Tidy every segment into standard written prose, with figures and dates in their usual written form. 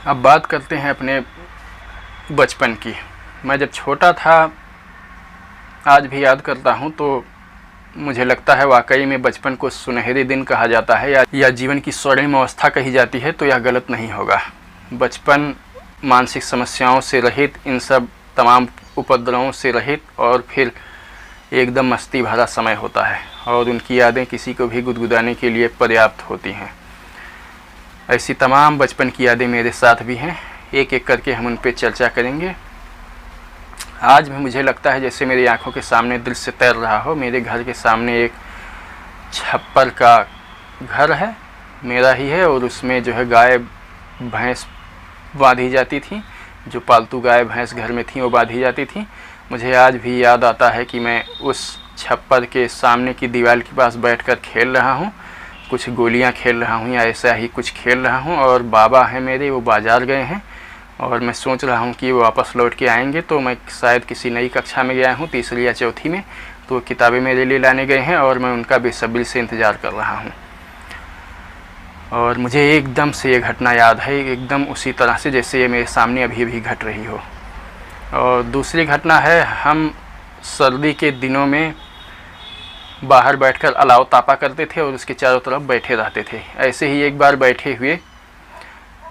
अब बात करते हैं अपने बचपन की। मैं जब छोटा था, आज भी याद करता हूँ तो मुझे लगता है वाकई में बचपन को सुनहरे दिन कहा जाता है या जीवन की स्वर्णिम अवस्था कही जाती है तो यह गलत नहीं होगा। बचपन मानसिक समस्याओं से रहित, इन सब तमाम उपद्रवों से रहित और फिर एकदम मस्ती भरा समय होता है और उनकी यादें किसी को भी गुदगुदाने के लिए पर्याप्त होती हैं। ऐसी तमाम बचपन की यादें मेरे साथ भी हैं, एक एक करके हम उन पर चर्चा करेंगे। आज भी मुझे लगता है जैसे मेरी आंखों के सामने दृश्य तैर रहा हो। मेरे घर के सामने एक छप्पर का घर है, मेरा ही है, और उसमें जो है गाय भैंस बांधी जाती थी। जो पालतू गाय भैंस घर में थी वो बांधी जाती थी। मुझे आज भी याद आता है कि मैं उस छप्पर के सामने की दीवार के पास बैठकर खेल रहा हूँ, कुछ गोलियाँ खेल रहा हूँ या ऐसा ही कुछ खेल रहा हूँ, और बाबा हैं मेरे, वो बाज़ार गए हैं और मैं सोच रहा हूँ कि वो वापस लौट के आएंगे। तो मैं शायद किसी नई कक्षा में गया हूँ, तीसरी या चौथी में, तो किताबें मेरे लिए लाने गए हैं और मैं उनका बेसब्री से इंतज़ार कर रहा हूँ। और मुझे एकदम से ये घटना याद है, एकदम उसी तरह से जैसे ये मेरे सामने अभी अभी घट रही हो। और दूसरी घटना है, हम सर्दी के दिनों में बाहर बैठकर अलाव तापा करते थे और उसके चारों तरफ बैठे रहते थे। ऐसे ही एक बार बैठे हुए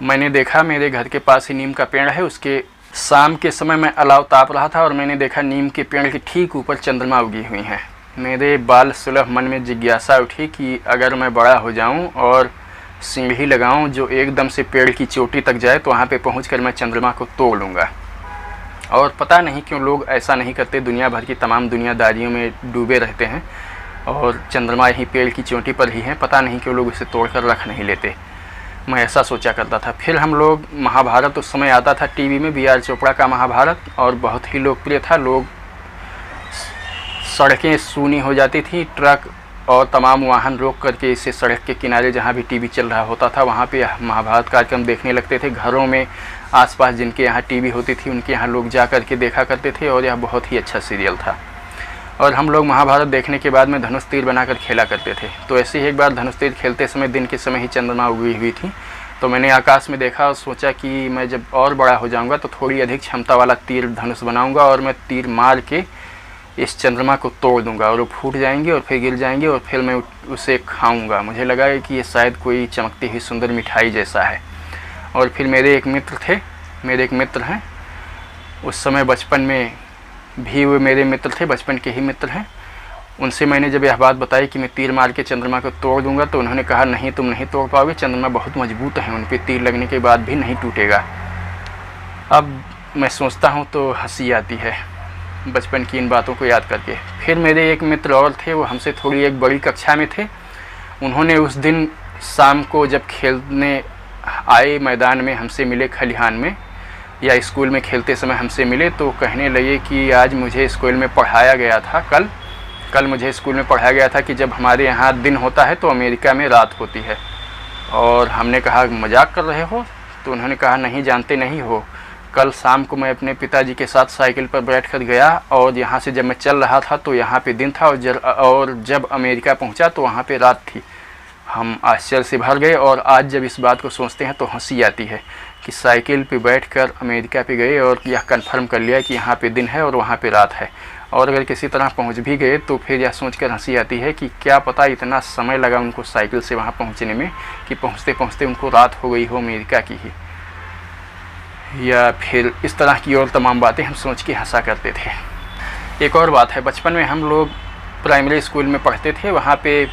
मैंने देखा, मेरे घर के पास ही नीम का पेड़ है, उसके शाम के समय मैं अलाव ताप रहा था और मैंने देखा नीम के पेड़ के ठीक ऊपर चंद्रमा उगी हुई हैं। मेरे बाल सुलभ मन में जिज्ञासा उठी कि अगर मैं बड़ा हो जाऊं और सीढ़ी लगाऊं जो एकदम से पेड़ की चोटी तक जाए तो वहाँ पे पहुंचकर मैं चंद्रमा को तोड़ लूँगा। और पता नहीं क्यों लोग ऐसा नहीं करते, दुनिया भर की तमाम दुनियादारियों में डूबे रहते हैं और चंद्रमा यही पेड़ की चोटी पर ही है। पता नहीं क्यों लोग इसे तोड़कर रख नहीं लेते। मैं ऐसा सोचा करता था। फिर हम लोग महाभारत उस समय आता था टीवी में, बी.आर. चोपड़ा का महाभारत, और बहुत ही लोकप्रिय था। लोग, सड़कें सूनी हो जाती थी, ट्रक और तमाम वाहन रोक करके इसे सड़क के किनारे जहाँ भी टीवी चल रहा होता था वहाँ पे महाभारत कार्यक्रम देखने लगते थे। घरों में आसपास जिनके यहाँ टीवी होती थी उनके यहाँ लोग जा कर के देखा करते थे और यह बहुत ही अच्छा सीरियल था। और हम लोग महाभारत देखने के बाद में धनुष तीर बनाकर खेला करते थे। तो ऐसे ही एक बार धनुष तीर खेलते समय दिन के समय ही चंद्रमा उगी हुई थी, तो मैंने आकाश में देखा और सोचा कि मैं जब और बड़ा हो जाऊंगा तो थोड़ी अधिक क्षमता वाला तीर धनुष बनाऊंगा और मैं तीर मार के इस चंद्रमा को तोड़ दूंगा और वो फूट जाएंगे और फिर गिर जाएंगे और फिर मैं उसे खाऊंगा। मुझे लगा कि ये शायद कोई चमकती हुई सुंदर मिठाई जैसा है। और फिर मेरे एक मित्र हैं, उस समय बचपन में भी वो मेरे मित्र थे, बचपन के ही मित्र हैं। उनसे मैंने जब यह बात बताई कि मैं तीर मार के चंद्रमा को तोड़ दूंगा तो उन्होंने कहा नहीं, तुम नहीं तोड़ पाओगे, चंद्रमा बहुत मजबूत है, उन पर तीर लगने के बाद भी नहीं टूटेगा। अब मैं सोचता हूँ तो हंसी आती है बचपन की इन बातों को याद करके। फिर मेरे एक मित्र और थे, वो हमसे थोड़ी एक बड़ी कक्षा में थे। उन्होंने उस दिन शाम को जब खेलने आए मैदान में, हमसे मिले खलिहान में या स्कूल में खेलते समय हमसे मिले, तो कहने लगे कि आज मुझे स्कूल में पढ़ाया गया था, कल मुझे स्कूल में पढ़ाया गया था कि जब हमारे यहाँ दिन होता है तो अमेरिका में रात होती है। और हमने कहा मजाक कर रहे हो? तो उन्होंने कहा नहीं, जानते नहीं हो, कल शाम को मैं अपने पिताजी के साथ साइकिल पर बैठकर गया और यहाँ से जब मैं चल रहा था तो यहाँ पे दिन था और जब अमेरिका पहुँचा तो वहाँ पे रात थी। हम आश्चर्य से भर गए और आज जब इस बात को सोचते हैं तो हंसी आती है कि साइकिल पे बैठकर अमेरिका पे गए और यह कंफर्म कर लिया कि यहाँ पे दिन है और वहाँ पे रात है। और अगर किसी तरह पहुँच भी गए तो फिर यह सोचकर हंसी आती है कि क्या पता इतना समय लगा उनको साइकिल से वहाँ पहुँचने में कि पहुँचते पहुँचते उनको रात हो गई हो अमेरिका की ही, या फिर इस तरह की और तमाम बातें हम सोच के हंसा करते थे। एक और बात है, बचपन में हम लोग प्राइमरी स्कूल में पढ़ते थे, वहाँ पे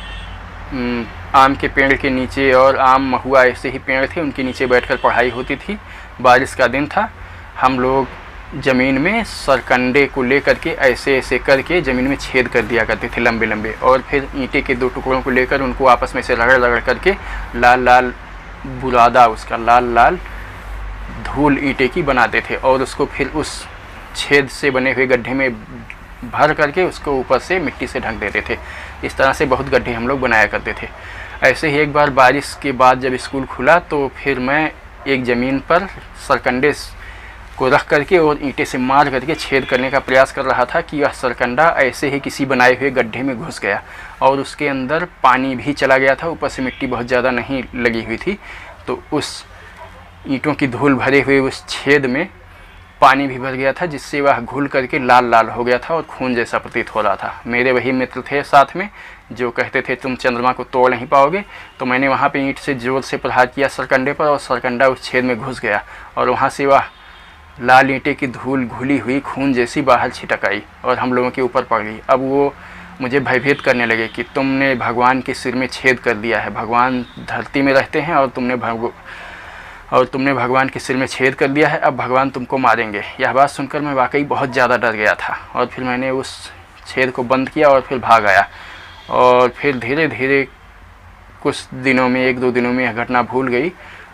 आम के पेड़ के नीचे और आम महुआ ऐसे ही पेड़ थे, उनके नीचे बैठकर पढ़ाई होती थी। बारिश का दिन था, हम लोग ज़मीन में सरकंडे को लेकर के ऐसे ऐसे करके ज़मीन में छेद कर दिया करते थे लंबे लंबे, और फिर ईंटे के दो टुकड़ों को लेकर उनको आपस में से रगड़ रगड़ करके लाल लाल बुरादा, उसका लाल लाल धूल ईंटे की बनाते थे और उसको फिर उस छेद से बने हुए गड्ढे में भर करके उसको ऊपर से मिट्टी से ढक देते थे। इस तरह से बहुत गड्ढे हम लोग बनाया करते थे। ऐसे ही एक बार बारिश के बाद जब स्कूल खुला तो फिर मैं एक ज़मीन पर सरकंडे को रख करके और ईंटे से मार करके छेद करने का प्रयास कर रहा था कि यह सरकंडा ऐसे ही किसी बनाए हुए गड्ढे में घुस गया और उसके अंदर पानी भी चला गया था, ऊपर से मिट्टी बहुत ज़्यादा नहीं लगी हुई थी। तो ईंटों की धूल भरे हुए उस छेद में पानी भी भर गया था, जिससे वह घुल करके लाल लाल हो गया था और खून जैसा प्रतीत हो रहा था। मेरे वही मित्र थे साथ में जो कहते थे तुम चंद्रमा को तोड़ नहीं पाओगे, तो मैंने वहाँ पे ईंट से जोर से प्रहार किया सरकंडे पर, और सरकंडा उस छेद में घुस गया और वहाँ से वह लाल ईंटे की धूल घुली हुई खून जैसी बाहर छिटक आई और हम लोगों के ऊपर पड़ गई। अब वो मुझे भयभीत करने लगे कि तुमने भगवान के सिर में छेद कर दिया है, भगवान धरती में रहते हैं और तुमने भगवान के सिर में छेद कर दिया है, अब भगवान तुमको मारेंगे। यह बात सुनकर मैं वाकई बहुत ज़्यादा डर गया था और फिर मैंने उस छेद को बंद किया और फिर भाग आया। और फिर धीरे धीरे कुछ दिनों में, 1-2 दिनों में यह घटना भूल गई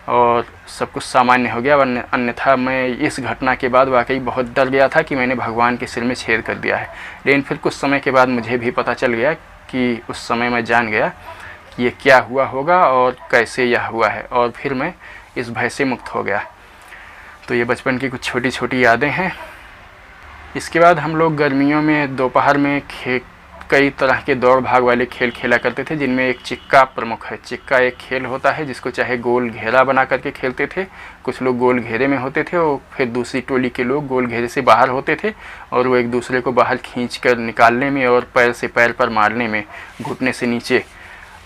और सब कुछ सामान्य हो गया। अन्यथा मैं इस घटना के बाद वाकई बहुत डर गया था कि मैंने भगवान के सिर में छेद कर दिया है। लेकिन फिर कुछ समय के बाद मुझे भी पता चल गया कि उस समय मैं जान गया कि ये क्या हुआ होगा और कैसे यह हुआ है, और फिर मैं इस भय से मुक्त हो गया। तो ये बचपन की कुछ छोटी छोटी यादें हैं। इसके बाद हम लोग गर्मियों में दोपहर में कई तरह के दौड़ भाग वाले खेल खेला करते थे, जिनमें एक चिक्का प्रमुख है। चिक्का एक खेल होता है जिसको चाहे गोल घेरा बना करके खेलते थे। कुछ लोग गोल घेरे में होते थे और फिर दूसरी टोली के लोग गोल घेरे से बाहर होते थे और वो एक दूसरे को बाहर खींच कर निकालने में और पैर से पैर पर मारने में, घुटने से नीचे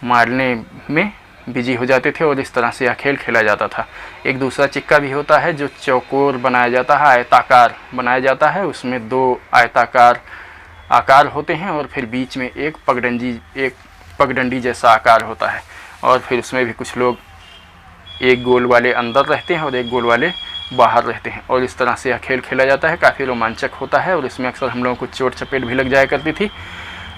मारने में बिजी हो जाते थे और इस तरह से यह खेल खेला जाता था। एक दूसरा चिक्का भी होता है जो चौकोर बनाया जाता है, आयताकार बनाया जाता है। उसमें 2 आयताकार आकार होते हैं और फिर बीच में एक पगडंडी जैसा आकार होता है, और फिर उसमें भी कुछ लोग एक गोल वाले अंदर रहते हैं और एक गोल वाले बाहर रहते हैं, और इस तरह से यह खेल खेला जाता है। काफ़ी रोमांचक होता है और इसमें अक्सर हम लोगों को चोट चपेट भी लग जाया करती थी,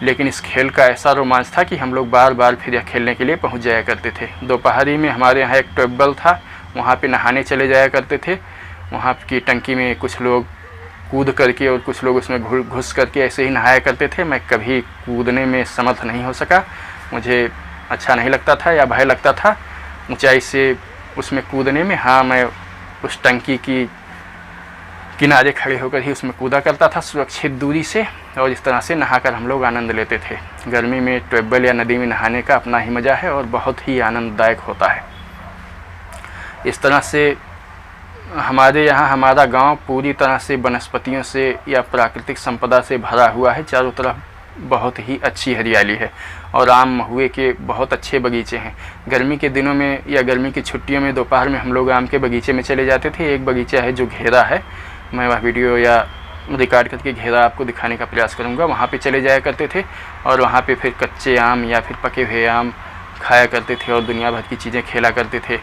लेकिन इस खेल का ऐसा रोमांच था कि हम लोग बार बार फिर यह खेलने के लिए पहुंच जाया करते थे। दोपहरी में हमारे यहाँ एक ट्यूबवेल था, वहाँ पे नहाने चले जाया करते थे। वहाँ की टंकी में कुछ लोग कूद करके और कुछ लोग उसमें घुस करके ऐसे ही नहाया करते थे। मैं कभी कूदने में समर्थ नहीं हो सका, मुझे अच्छा नहीं लगता था या भय लगता था ऊंचाई से उसमें कूदने में। हाँ, मैं उस टंकी की किनारे खड़े होकर ही उसमें कूदा करता था सुरक्षित दूरी से, और इस तरह से नहाकर हम लोग आनंद लेते थे। गर्मी में ट्यूबवेल या नदी में नहाने का अपना ही मज़ा है और बहुत ही आनंददायक होता है। इस तरह से हमारे यहाँ हमारा गांव पूरी तरह से वनस्पतियों से या प्राकृतिक संपदा से भरा हुआ है। चारों तरफ बहुत ही अच्छी हरियाली है और आम महुए के बहुत अच्छे बगीचे हैं। गर्मी के दिनों में या गर्मी की छुट्टियों में दोपहर में हम लोग आम के बगीचे में चले जाते थे। एक बगीचा है जो घेरा है, मैं वह वीडियो या रिकॉर्ड करके घेरा आपको दिखाने का प्रयास करूँगा। वहाँ पे चले जाया करते थे और वहाँ पे फिर कच्चे आम या फिर पके हुए आम खाया करते थे और दुनिया भर की चीज़ें खेला करते थे।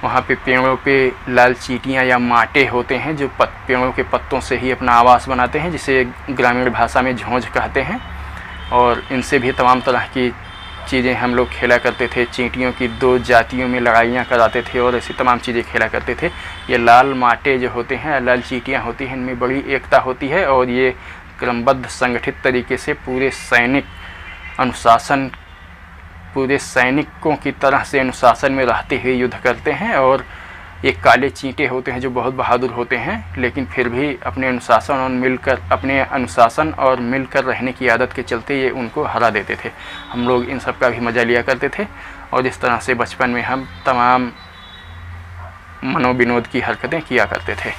वहाँ पे पेड़ों पे लाल चींटियाँ या माटे होते हैं जो पेड़ों के पत्तों से ही अपना आवास बनाते हैं, जिसे ग्रामीण भाषा में झोंझ कहते हैं, और इनसे भी तमाम तरह की चीज़ें हम लोग खेला करते थे। चींटियों की 2 जातियों में लड़ाइयाँ कराते थे और ऐसी तमाम चीज़ें खेला करते थे। ये लाल माटे जो होते हैं, लाल चींटियाँ होती हैं, इनमें बड़ी एकता होती है और ये क्रमबद्ध संगठित तरीके से पूरे सैनिकों की तरह से अनुशासन में रहते हुए युद्ध करते हैं। और ये काले चींटे होते हैं जो बहुत बहादुर होते हैं, लेकिन फिर भी अपने अनुशासन और मिलकर रहने की आदत के चलते ये उनको हरा देते थे। हम लोग इन सब का भी मज़ा लिया करते थे और इस तरह से बचपन में हम तमाम मनोविनोद की हरकतें किया करते थे।